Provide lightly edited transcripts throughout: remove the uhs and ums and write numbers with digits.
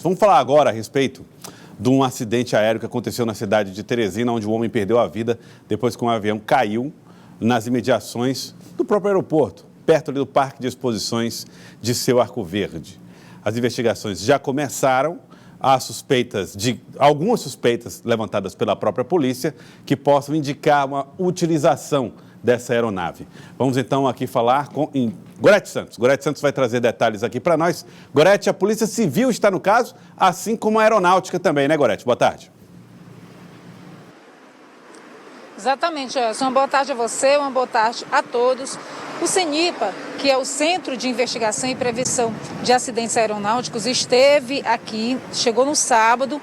pontos. Vamos falar agora a respeito de um acidente aéreo que aconteceu na cidade de Teresina, onde um homem perdeu a vida depois que um avião caiu nas imediações do próprio aeroporto, perto ali do Parque de Exposições de Seu Arco Verde. As investigações já começaram, há algumas suspeitas levantadas pela própria polícia que possam indicar uma utilização dessa aeronave. Vamos então aqui falar com Gorete Santos. Gorete Santos vai trazer detalhes aqui para nós. Gorete, a Polícia Civil está no caso, assim como a Aeronáutica também, né, Gorete? Boa tarde. Exatamente, Gerson. Uma boa tarde a você, uma boa tarde a todos. O CENIPA, que é o Centro de Investigação e Prevenção de Acidentes Aeronáuticos, esteve aqui, chegou no sábado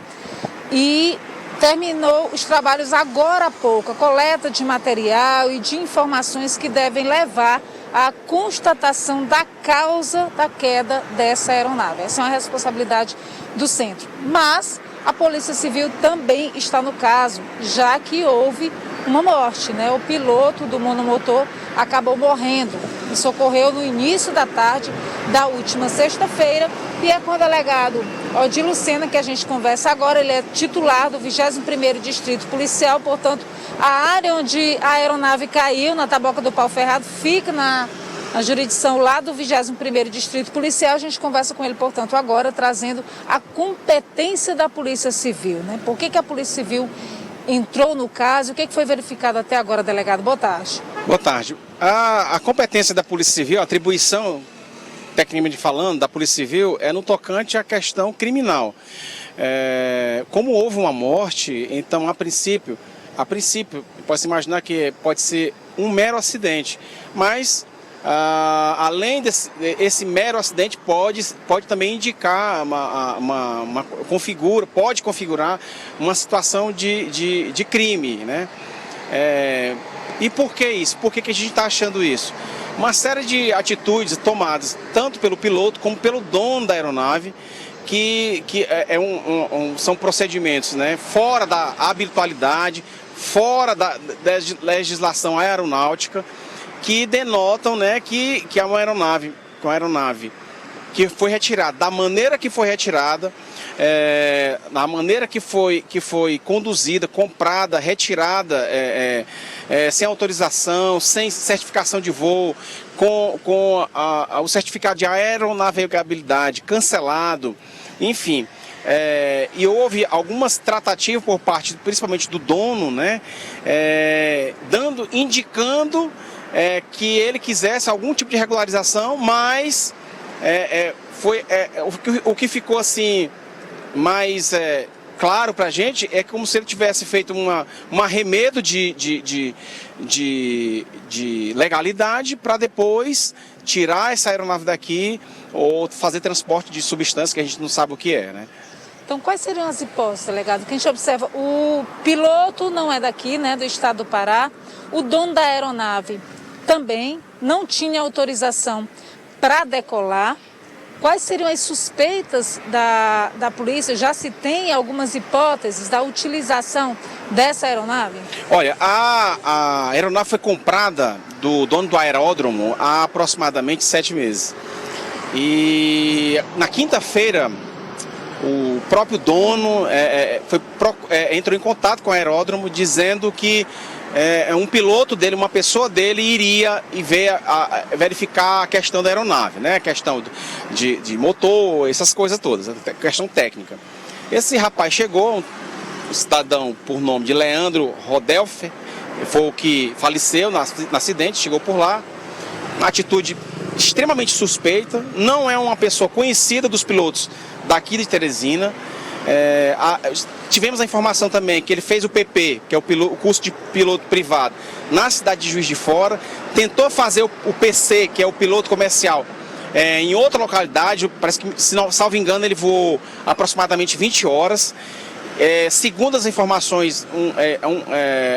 e terminou os trabalhos agora há pouco, a coleta de material e de informações que devem levar à constatação da causa da queda dessa aeronave. Essa é uma responsabilidade do centro. Mas a Polícia Civil também está no caso, já que houve uma morte, né? O piloto do monomotor acabou morrendo. Isso ocorreu no início da tarde da última sexta-feira e é com o delegado Odir Lucena que a gente conversa agora. Ele é titular do 21º Distrito Policial, portanto, a área onde a aeronave caiu, na Taboca do Pau Ferrado, fica na jurisdição lá do 21º Distrito Policial. A gente conversa com ele, portanto, agora, trazendo a competência da Polícia Civil, né? Por que a Polícia Civil entrou no caso? O que foi verificado até agora, delegado? Boa tarde. Boa tarde. A competência da Polícia Civil, a atribuição, tecnicamente falando, da Polícia Civil é no tocante à questão criminal. Como houve uma morte, então, a princípio, pode-se imaginar que pode ser um mero acidente, mas além desse mero acidente, pode também indicar pode configurar uma situação de crime, né? E por que isso? Por que a gente está achando isso? Uma série de atitudes tomadas tanto pelo piloto como pelo dono da aeronave, que são procedimentos, né, fora da habitualidade, fora da legislação aeronáutica, que denotam, né, que é uma aeronave que foi retirada da maneira que foi retirada, da maneira que foi conduzida, comprada, retirada, sem autorização, sem certificação de voo, com o certificado de aeronavegabilidade cancelado, enfim. E houve algumas tratativas por parte, principalmente do dono, né, indicando que ele quisesse algum tipo de regularização, mas o que ficou assim mais claro para a gente é como se ele tivesse feito um arremedo de legalidade para depois tirar essa aeronave daqui ou fazer transporte de substância que a gente não sabe o que é, né? Então, quais seriam as hipóteses, delegado? Que a gente observa, o piloto não é daqui, né, do estado do Pará, o dono da aeronave também não tinha autorização para decolar. Quais seriam as suspeitas da polícia? Já se tem algumas hipóteses da utilização dessa aeronave? Olha, a aeronave foi comprada do dono do aeródromo há aproximadamente 7 meses. E na quinta-feira, o próprio dono entrou em contato com o aeródromo dizendo que um piloto dele, uma pessoa dele, iria e verificar a questão da aeronave, né? A questão de motor, essas coisas todas, a questão técnica. Esse rapaz chegou, um cidadão por nome de Leandro Rodelfer, foi o que faleceu no acidente, chegou por lá, uma atitude extremamente suspeita, não é uma pessoa conhecida dos pilotos daqui de Teresina. Tivemos a informação também que ele fez o PP, que é o curso de piloto privado, na cidade de Juiz de Fora, tentou fazer o PC, que é o piloto comercial, em outra localidade. Parece que, salvo engano, ele voou aproximadamente 20 horas. Segundo as informações,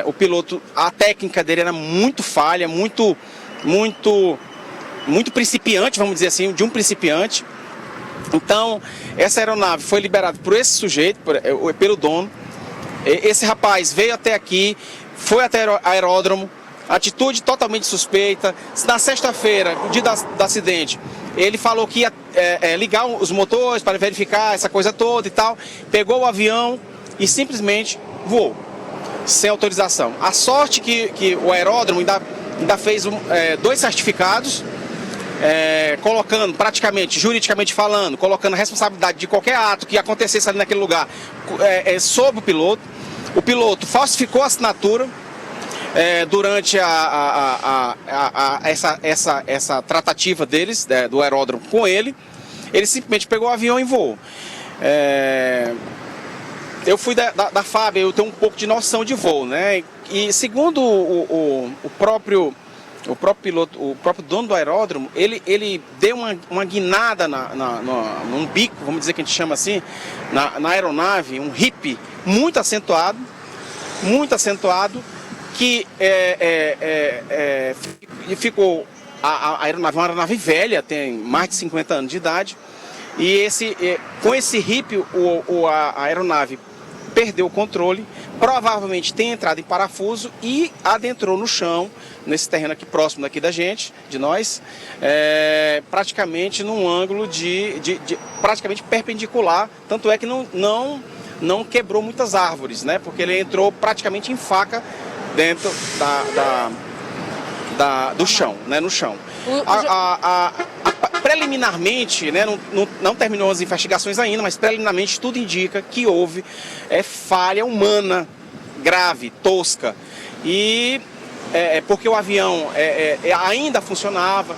o piloto, a técnica dele era muito falha, muito principiante, vamos dizer assim, de um principiante. Então, essa aeronave foi liberada por esse sujeito, pelo dono. Esse rapaz veio até aqui, foi até o aeródromo, atitude totalmente suspeita. Na sexta-feira, o dia do acidente, ele falou que ia ligar os motores para verificar essa coisa toda e tal. Pegou o avião e simplesmente voou, sem autorização. A sorte que o aeródromo ainda fez 2 certificados, colocando praticamente, juridicamente falando, colocando a responsabilidade de qualquer ato que acontecesse ali naquele lugar sobre o piloto. O piloto falsificou a assinatura durante essa tratativa deles, do aeródromo com ele. Ele simplesmente pegou o avião e voou. Eu fui da FAB, eu tenho um pouco de noção de voo, né? E segundo o próprio piloto, o próprio dono do aeródromo, ele deu uma guinada num bico, vamos dizer que a gente chama assim, na aeronave, um hip muito acentuado, que ficou a aeronave, uma aeronave velha, tem mais de 50 anos de idade, e com esse hip a aeronave perdeu o controle, provavelmente tem entrado em parafuso e adentrou no chão, nesse terreno aqui próximo daqui da gente, de nós, praticamente num ângulo praticamente perpendicular, tanto é que não quebrou muitas árvores, né? Porque ele entrou praticamente em faca dentro do chão, né? No chão. Preliminarmente, né, não terminou as investigações ainda, mas preliminarmente tudo indica que houve falha humana grave, tosca. E porque o avião ainda funcionava,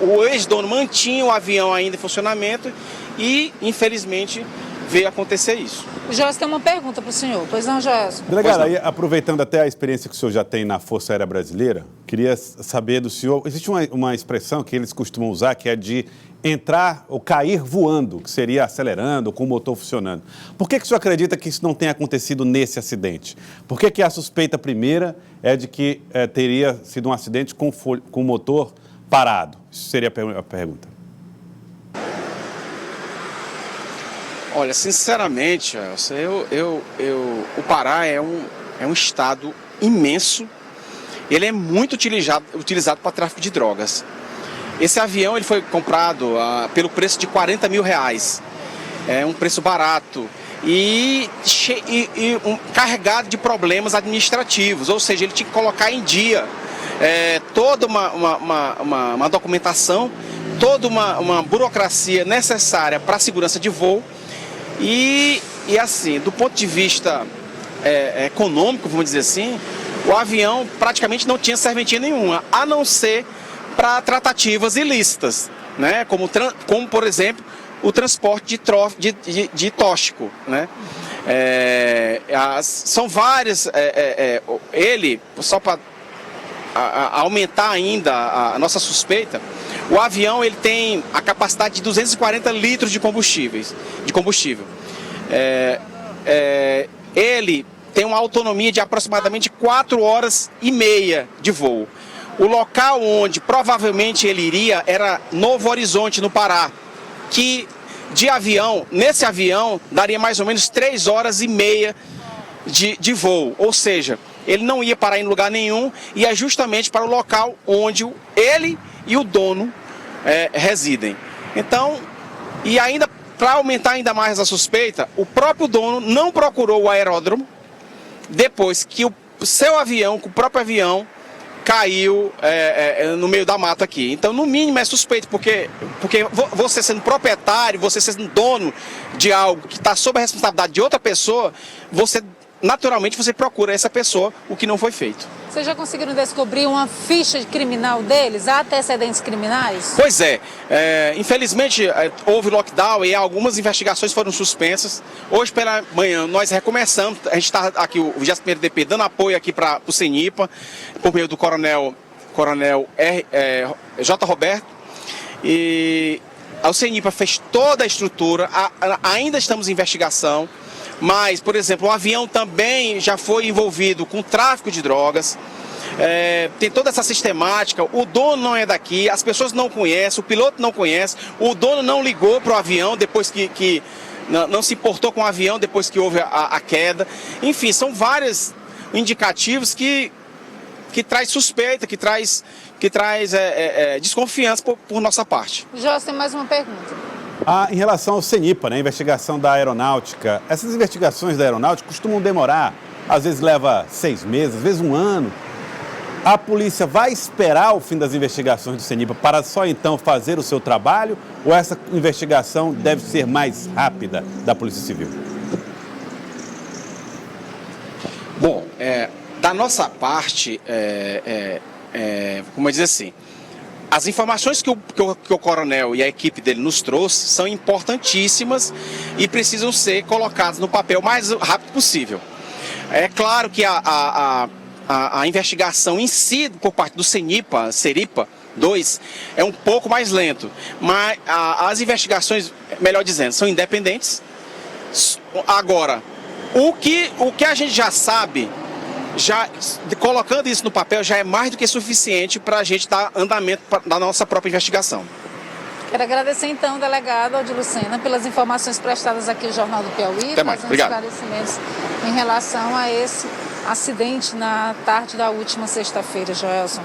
o ex-dono mantinha o avião ainda em funcionamento e, infelizmente, veio acontecer isso. O Joyce tem uma pergunta para o senhor. Pois não, Joyce? Delegado, aí, aproveitando até a experiência que o senhor já tem na Força Aérea Brasileira, queria saber do senhor, existe uma expressão que eles costumam usar, que é de entrar ou cair voando, que seria acelerando, com o motor funcionando. Por que o senhor acredita que isso não tenha acontecido nesse acidente? Por que a suspeita primeira é de que teria sido um acidente com o motor parado? Isso seria a pergunta. Olha, sinceramente, o Pará é um estado imenso. Ele é muito utilizado para tráfico de drogas. Esse avião ele foi comprado pelo preço de R$40 mil. É um preço barato e carregado de problemas administrativos. Ou seja, ele tinha que colocar em dia toda uma documentação, toda uma burocracia necessária para a segurança de voo. E assim, do ponto de vista econômico, vamos dizer assim, o avião praticamente não tinha serventia nenhuma, a não ser para tratativas ilícitas, né? Como por exemplo, o transporte de tóxico, né? São várias, só para aumentar ainda a nossa suspeita, o avião ele tem a capacidade de 240 litros de combustível. Ele tem uma autonomia de aproximadamente 4 horas e meia de voo. O local onde provavelmente ele iria era Novo Horizonte, no Pará, que nesse avião, daria mais ou menos 3 horas e meia de voo. Ou seja, ele não ia parar em lugar nenhum e é justamente para o local onde ele e o dono residem. Então, e ainda para aumentar ainda mais a suspeita, o próprio dono não procurou o aeródromo depois que o próprio avião caiu no meio da mata aqui. Então, no mínimo é suspeito, porque você sendo proprietário, você sendo dono de algo que está sob a responsabilidade de outra pessoa, naturalmente você procura essa pessoa, o que não foi feito. Vocês já conseguiram descobrir uma ficha criminal deles? Há antecedentes criminais? Pois infelizmente houve lockdown e algumas investigações foram suspensas. Hoje pela manhã nós recomeçamos, a gente está aqui, o 21º DP, dando apoio aqui para o CENIPA, por meio do coronel J. Roberto. E o CENIPA fez toda a estrutura, ainda estamos em investigação. Mas, por exemplo, o avião também já foi envolvido com tráfico de drogas, tem toda essa sistemática, o dono não é daqui, as pessoas não conhecem, o piloto não conhece, o dono não ligou para o avião depois que não se importou com o avião depois que houve a queda. Enfim, são vários indicativos que que traz suspeita, que traz desconfiança por nossa parte. Jorge, tem mais uma pergunta. Em relação ao CENIPA, né, a investigação da aeronáutica, essas investigações da aeronáutica costumam demorar, às vezes leva 6 meses, às vezes 1 ano. A polícia vai esperar o fim das investigações do CENIPA para só então fazer o seu trabalho? Ou essa investigação deve ser mais rápida da Polícia Civil? Bom, da nossa parte, como eu dizer assim, as informações que o coronel e a equipe dele nos trouxe são importantíssimas e precisam ser colocadas no papel o mais rápido possível. É claro que a investigação em si, por parte do CENIPA 2, é um pouco mais lento, mas as investigações, melhor dizendo, são independentes. Agora, o que a gente já sabe, colocando isso no papel, já é mais do que suficiente para a gente dar andamento da nossa própria investigação. Quero agradecer então ao delegado Aldir Lucena pelas informações prestadas aqui ao Jornal do Piauí, Até mais. Obrigado. Esclarecimentos em relação a esse acidente na tarde da última sexta-feira, Joelson.